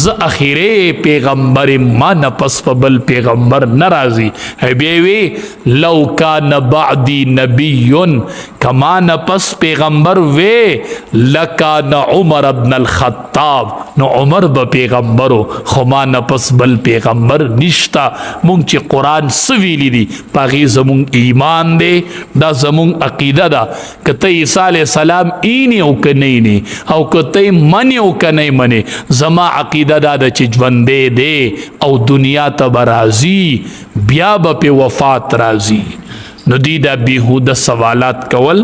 ز اخیره پیغمبر ما نپس په بل پیغمبر ناراضي بیوی لو کان بعدی نبی کما نپس پیغمبر وی لکان عمر ابن الخطاب نو عمر با پیغمبرو خو ما نپس بل پیغمبر نشتا مونږ چې قرآن سویلی دی پاغي زمون ایمان دی دا زمون عقیده دا کته عیسی علیہ السلام اینی او کنی او کته منی او کنی منی زما عقیده دا چې ژوندې دی او دنیا ته برازي بیا به په وفات راځي نو دی دا بیهوده سوالات کول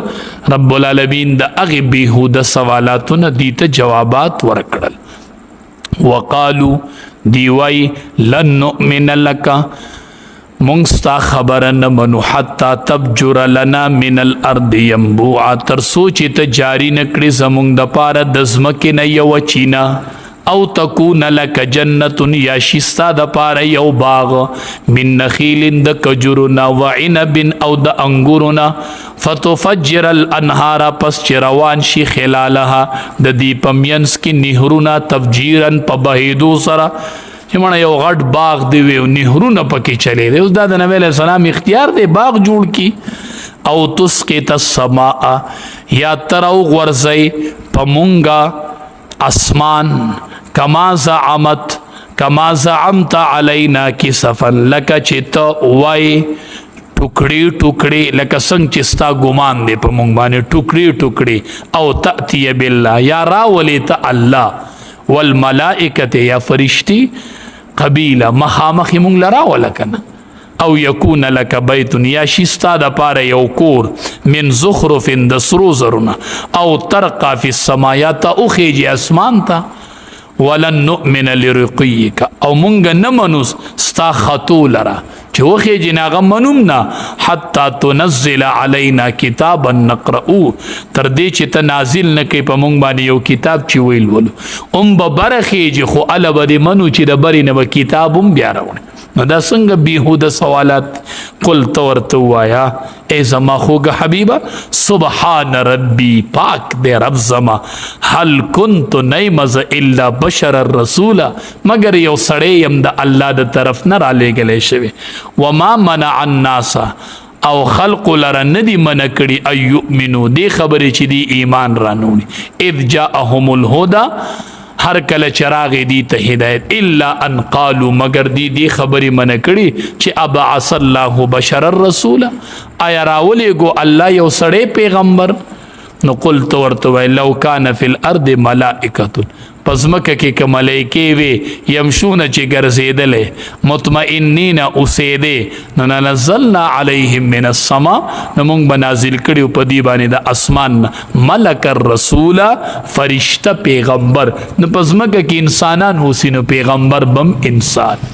رب العالمین دا اغی بیهوده سوالاتونه دی ته جوابات ورکړل وقالو دیوائی لن نؤمن لکا منگستا خبر نمنو حتی تبجر لنا من الارض ینبوعا تر سوچی تا جاری نکڑی زمونگ دا پارا دزمکی نیو چینا او تکون لک جنتن یا شستا د پاره یو باغ من نخیل د کجرنا و عنب او د انګورنا فتفجر الانهار پس چروان شي خلالها د دې پمینس کی نهرونه تفجیرا په بهیدو سره چې مړه یو غټ باغ دی وی نهرونه پکې چلی دی اوس د نبی له سلام اختیار دی باغ جوړ کی او تسقط السماء یا ترو غرزی پمونگا اسمان کما زعمت علینا کسفا لکا چیتا وائی ٹکڑی ٹکڑی لکا سنگ چستا گمان دے پا مونگ بانے ٹکڑی ٹکڑی او تأتی باللہ یا راولی تا اللہ والملائکت یا فرشتی قبیلہ مخامخی مونگ لراولا کنا او یکون لک بیتن یا شستا دا پار یو کور من زخرف د سرو زرنا او ترقا فی السمایات اخیجی اسمان تا ولن نؤمن لرقیک او منگا نمنوس ستا خطو لرا چه وخیجی ناغا منومنا حتی تنزل علینا کتابا نقرؤو تردی چه تنازل نکی پا منگ بانی یو کتاب چی ویل ولو با برخیجی خو علا دی منو چی دا بری نبا کتابم بیارونه نو دا څنګه بیهوده سوالات قل تورته وایا ای زما خوږه حبیبه سبحان ربی پاک دے رب زما هل کنت نیمز الا بشر الرسول مگر یو سړی یم د الله د طرف نه را لېږلی شوی وما منع الناس او خلق لره ندی منع کړي ان یؤمنو دی خبرې چې دی ایمان رانوړي اذ جاءهم الهدى ہر کل چراغ دی ته ہدایت الا ان قالو مگر دی خبری من کړي چې ابعث الله بشر الرسول آیا راولې گو الله یو سړی پیغمبر نو قلت ورته لو کان فی الارض ملائکۃ پس مکه کې ک ملائکه وی یمشون چې ګرځیدلې مطمئنین اوسېده نو نزلنا علیهم من السما نو موږ بنازل کړیو په دی باندې د اسمان ملک الرسول فرشتہ پیغمبر نو پس مکه کې انسانان اوسینو پیغمبر بم انسان